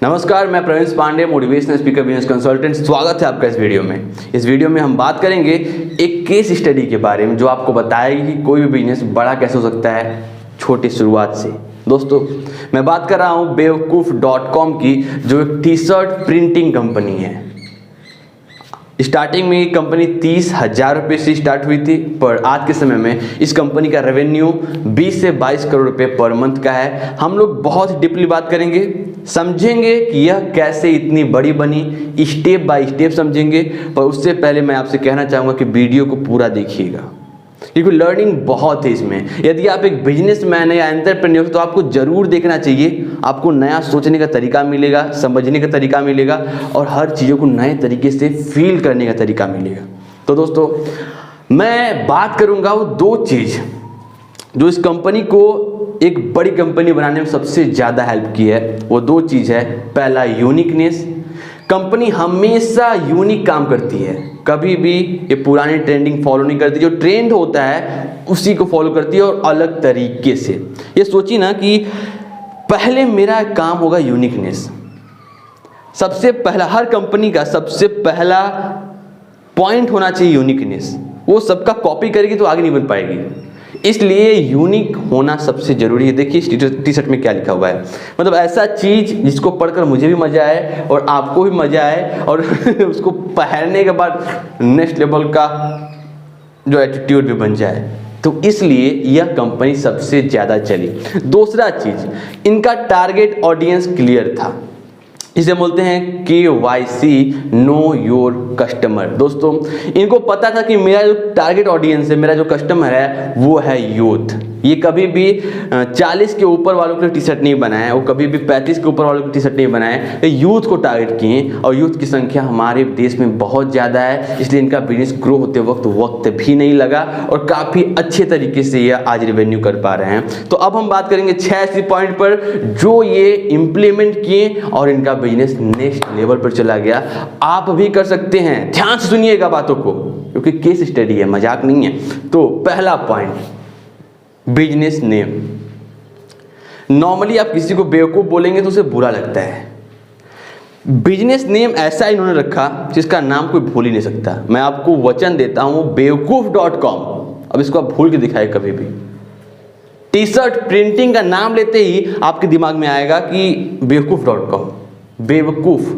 नमस्कार, मैं Praveen Pandey, motivational speaker, business consultant. स्वागत है आपका इस वीडियो में। इस वीडियो में हम बात करेंगे एक केस स्टडी के बारे में जो आपको बताएगी कि कोई भी बिजनेस बड़ा कैसे हो सकता है छोटी शुरुआत से। दोस्तों, मैं बात कर रहा हूँ बेवकूफ.com की, जो एक टी शर्ट प्रिंटिंग कंपनी है। स्टार्टिंग में ये कंपनी 30,000 रुपये से स्टार्ट हुई थी, पर आज के समय में इस कंपनी का रेवेन्यू 20 से 22 करोड़ रुपए पर मंथ का है। हम लोग बहुत डीपली बात करेंगे, समझेंगे कि यह कैसे इतनी बड़ी बनी, स्टेप बाय स्टेप समझेंगे। पर उससे पहले मैं आपसे कहना चाहूँगा कि वीडियो को पूरा देखिएगा, क्योंकि लर्निंग बहुत है इसमें। यदि आप एक बिजनेसमैन है या एंटरप्रेन्योर तो आपको जरूर देखना चाहिए। आपको नया सोचने का तरीका मिलेगा, समझने का तरीका मिलेगा और हर चीज़ों को नए तरीके से फील करने का तरीका मिलेगा। तो दोस्तों, मैं बात करूंगा वो दो चीज़ जो इस कंपनी को एक बड़ी कंपनी बनाने में सबसे ज़्यादा हेल्प की है। वो दो चीज़ है, पहला यूनिकनेस। कंपनी हमेशा यूनिक काम करती है, कभी भी ये पुरानी ट्रेंडिंग फॉलो नहीं करती। जो ट्रेंड होता है उसी को फॉलो करती है और अलग तरीके से। ये सोचिए ना कि पहले मेरा काम होगा यूनिकनेस। सबसे पहला, हर कंपनी का सबसे पहला पॉइंट होना चाहिए यूनिकनेस। वो सबका कॉपी करेगी तो आगे नहीं बढ़ पाएगी, इसलिए यूनिक होना सबसे जरूरी है। देखिए इस टी शर्ट में क्या लिखा हुआ है, मतलब ऐसा चीज जिसको पढ़कर मुझे भी मजा आए और आपको भी मजा आए और उसको पहनने के बाद नेक्स्ट लेवल का जो एटीट्यूड भी बन जाए। तो इसलिए यह कंपनी सबसे ज्यादा चली। दूसरा चीज, इनका टारगेट ऑडियंस क्लियर था। इसे बोलते हैं KYC, नो योर कस्टमर। दोस्तों, इनको पता था कि मेरा जो टारगेट ऑडियंस है, मेरा जो कस्टमर है, वो है यूथ। ये कभी भी 40 के ऊपर वालों के लिए टी शर्ट नहीं बनाए, वो कभी भी 35 के ऊपर वालों की टी शर्ट नहीं बनाए। ये यूथ को टारगेट किए और यूथ की संख्या हमारे देश में बहुत ज़्यादा है, इसलिए इनका बिजनेस ग्रो होते वक्त भी नहीं लगा और काफ़ी अच्छे तरीके से ये आज रेवेन्यू कर पा रहे हैं। तो अब हम बात करेंगे 6 ऐसे पॉइंट पर जो ये इम्प्लीमेंट किए और इनका बिजनेस नेक्स्ट लेवल पर चला गया। आप भी कर सकते हैं, ध्यान से सुनिएगा बातों को, क्योंकि केस स्टडी है, मजाक नहीं है। तो पहला पॉइंट, बिजनेस नेम। नॉर्मली आप किसी को बेवकूफ बोलेंगे तो उसे बुरा लगता है। बिजनेस नेम ऐसा इन्होंने रखा जिसका नाम कोई भूल ही नहीं सकता। मैं आपको वचन देता हूं, बेवकूफ.com। अब इसको आप भूल के दिखाए कभी भी। टी शर्ट प्रिंटिंग का नाम लेते ही आपके दिमाग में आएगा कि बेवकूफ.com। बेवकूफ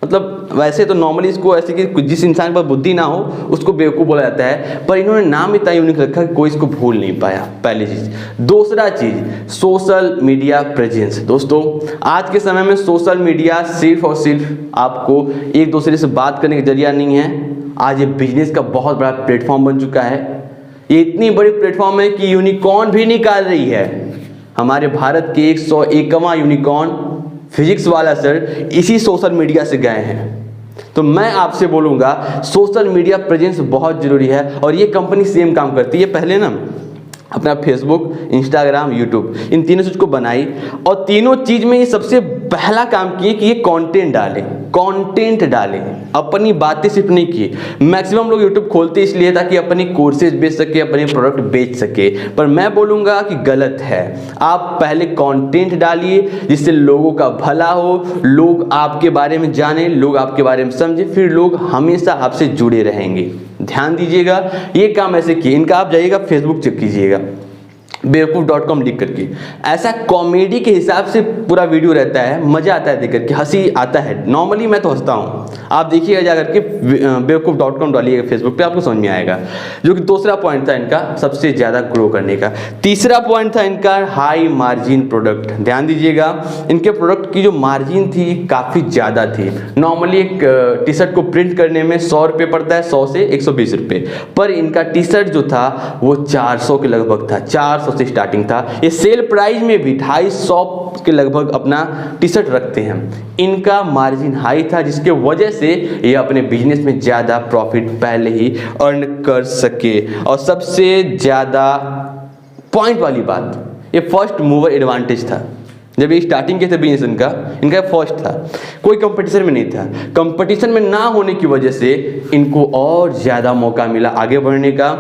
मतलब वैसे तो नॉर्मली इसको ऐसे कि जिस इंसान पर बुद्धि ना हो उसको बेवकूफ़ बोला जाता है, पर इन्होंने नाम इतना यूनिक रखा कि कोई इसको भूल नहीं पाया। पहली चीज़। दूसरा चीज़, सोशल मीडिया प्रेजेंस। दोस्तों, आज के समय में सोशल मीडिया सिर्फ और सिर्फ आपको एक दूसरे से बात करने का जरिया नहीं है। आज ये बिजनेस का बहुत बड़ा प्लेटफॉर्म बन चुका है। ये इतनी बड़ी प्लेटफॉर्म है कि यूनिकॉर्न भी निकाल रही है। हमारे भारत के 101वां यूनिकॉर्न फिजिक्स वाला सर इसी सोशल मीडिया से गए हैं। तो मैं आपसे बोलूँगा, सोशल मीडिया प्रेजेंस बहुत ज़रूरी है और ये कंपनी सेम काम करती है। पहले ना अपना फेसबुक, इंस्टाग्राम, यूट्यूब, इन तीनों चीज़ को बनाई और तीनों चीज़ में ये सबसे पहला काम किए कि ये कंटेंट डालें। अपनी बातें सिर्फ नहीं की। मैक्सिमम लोग यूट्यूब खोलते इसलिए ताकि अपनी कोर्सेज बेच सके, अपने प्रोडक्ट बेच सके, पर मैं बोलूँगा कि गलत है। आप पहले कंटेंट डालिए जिससे लोगों का भला हो, लोग आपके बारे में जाने, लोग आपके बारे में समझे, फिर लोग हमेशा आपसे जुड़े रहेंगे। ध्यान दीजिएगा, ये काम ऐसे किए। इनका आप जाइएगा फेसबुक चेक कीजिएगा, बेवकूफ.com लिख करके। ऐसा कॉमेडी के हिसाब से पूरा वीडियो रहता है, मजा आता है देख करके, हंसी आता है। नॉर्मली मैं तो हंसता हूँ, आप देखिएगा जा करके बेवकूफ.com डालिएगा फेसबुक पे, आपको समझ में आएगा। जो कि दूसरा पॉइंट था इनका सबसे ज़्यादा ग्रो करने का। तीसरा पॉइंट था इनका हाई मार्जिन प्रोडक्ट। ध्यान दीजिएगा, इनके प्रोडक्ट की जो मार्जिन थी काफ़ी ज़्यादा थी। नॉर्मली एक टी शर्ट को प्रिंट करने में 100 रुपये पड़ता है, 100 से 120 रुपये, पर इनका टी शर्ट जो था वो 400 के लगभग था। 400 से स्टार्टिंग था। ये सेल प्राइस में भी 250 के लगभग अपना टी शर्ट रखते हैं। इनका मार्जिन हाई था, जिसके वजह से ये अपने बिजनेस में ज़्यादा प्रॉफिट पहले ही अर्न कर सके। और सबसे ज़्यादा पॉइंट वाली बात, ये फर्स्ट मूवर एडवांटेज था। जब ये स्टार्टिंग के थे बिजनेस इनका फर्स्ट था, कोई कंपटीशन में नहीं था। कंपटीशन में ना होने की वजह से इनको और ज़्यादा मौका मिला आगे बढ़ने का,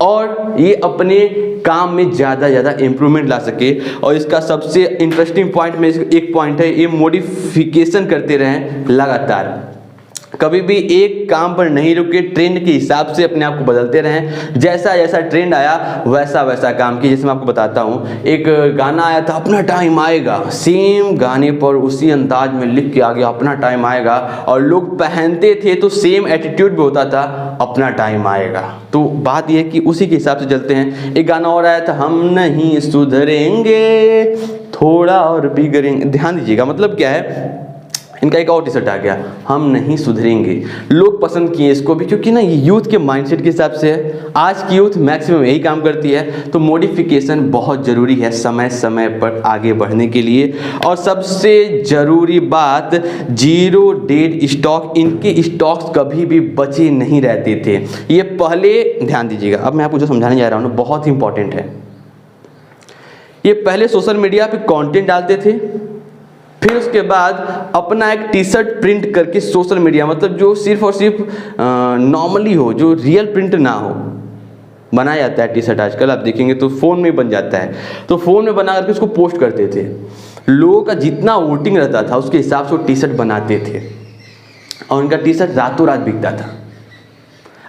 और ये अपने काम में ज़्यादा इम्प्रूवमेंट ला सके। और इसका सबसे इंटरेस्टिंग पॉइंट में एक पॉइंट है, ये मॉडिफिकेशन करते रहें लगातार, कभी भी एक काम पर नहीं रुके, ट्रेंड के हिसाब से अपने आप को बदलते रहें। जैसा जैसा ट्रेंड आया वैसा काम किए। जैसे मैं आपको बताता हूँ, एक गाना आया था अपना टाइम आएगा, सेम गाने पर उसी अंदाज में लिख के आ गया अपना टाइम आएगा, और लोग पहनते थे तो सेम एटीट्यूड भी होता था अपना टाइम आएगा। तो बात यह है कि उसी के हिसाब से चलते हैं। एक गाना और आया था, हम नहीं सुधरेंगे थोड़ा और बिगड़ेंगे, ध्यान दीजिएगा, मतलब क्या है, इनका एक और टी शर्ट आ गया, हम नहीं सुधरेंगे। लोग पसंद किए इसको भी, क्योंकि ना ये यूथ के माइंडसेट के हिसाब से है। आज की यूथ मैक्सिमम यही काम करती है, तो मॉडिफिकेशन बहुत ज़रूरी है समय समय पर आगे बढ़ने के लिए। और सबसे ज़रूरी बात, 0 डेड स्टॉक, इनके स्टॉक्स कभी भी बचे नहीं रहते थे। ये पहले, ध्यान दीजिएगा, अब मैं आपको जो समझाने जा रहा हूँ ना बहुत ही इंपॉर्टेंट है। ये पहले सोशल मीडिया पे कंटेंट डालते थे, फिर उसके बाद अपना एक टी शर्ट प्रिंट करके सोशल मीडिया, मतलब जो सिर्फ और सिर्फ नॉर्मली हो, जो रियल प्रिंट ना हो, बनाया जाता है टी शर्ट आजकल आप देखेंगे तो फ़ोन में बन जाता है, तो फ़ोन में बना करके उसको पोस्ट करते थे। लोगों का जितना वोटिंग रहता था उसके हिसाब से वो टी शर्ट बनाते थे, और उनका टी शर्ट रातों रात बिकता था।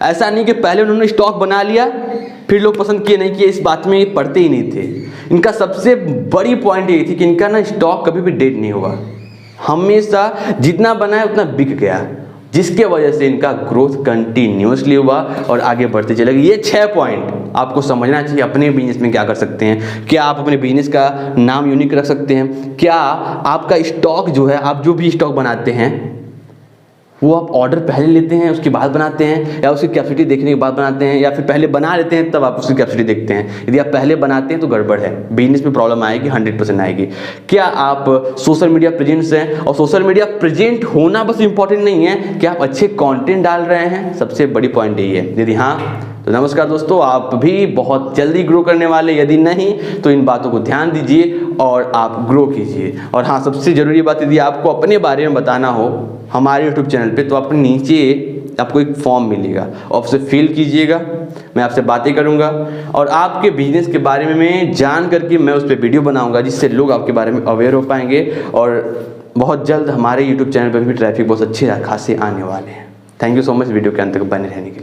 ऐसा नहीं कि पहले उन्होंने स्टॉक बना लिया फिर लोग पसंद किए नहीं किए, इस बात में ये पढ़ते ही नहीं थे। इनका सबसे बड़ी पॉइंट ये थी कि इनका ना स्टॉक कभी भी डेड नहीं हुआ, हमेशा जितना बनाया उतना बिक गया, जिसके वजह से इनका ग्रोथ कंटिन्यूसली हुआ और आगे बढ़ते चले गए। ये 6 पॉइंट आपको समझना चाहिए अपने बिजनेस में क्या कर सकते हैं। क्या आप अपने बिजनेस का नाम यूनिक रख सकते हैं? क्या आपका स्टॉक जो है, आप जो भी स्टॉक बनाते हैं वो आप ऑर्डर पहले लेते हैं उसके बाद बनाते हैं, या उसकी कैपेसिटी देखने के बाद बनाते हैं, या फिर पहले बना लेते हैं तब आप उसकी कैपेसिटी देखते हैं? यदि आप पहले बनाते हैं तो गड़बड़ है, बिजनेस में प्रॉब्लम आएगी, 100% आएगी। क्या आप सोशल मीडिया प्रेजेंट्स हैं? और सोशल मीडिया प्रेजेंट होना बस इंपॉर्टेंट नहीं है, क्या आप अच्छे कंटेंट डाल रहे हैं? सबसे बड़ी पॉइंट यही है। यदि हाँ तो नमस्कार दोस्तों, आप भी बहुत जल्दी ग्रो करने वाले, यदि नहीं तो इन बातों को ध्यान दीजिए और आप ग्रो कीजिए। और हाँ, सबसे ज़रूरी बात, यदि आपको अपने बारे में बताना हो हमारे YouTube चैनल पे, तो अपने नीचे आपको एक फॉर्म मिलेगा, आपसे फिल कीजिएगा, मैं आपसे बातें करूंगा और आपके बिजनेस के बारे में जान करके मैं उस पर वीडियो बनाऊंगा, जिससे लोग आपके बारे में अवेयर हो पाएंगे। और बहुत जल्द हमारे YouTube चैनल पर भी ट्रैफिक बहुत अच्छे खासे आने वाले हैं। Thank you so much video के अंत तक बने रहने के लिए।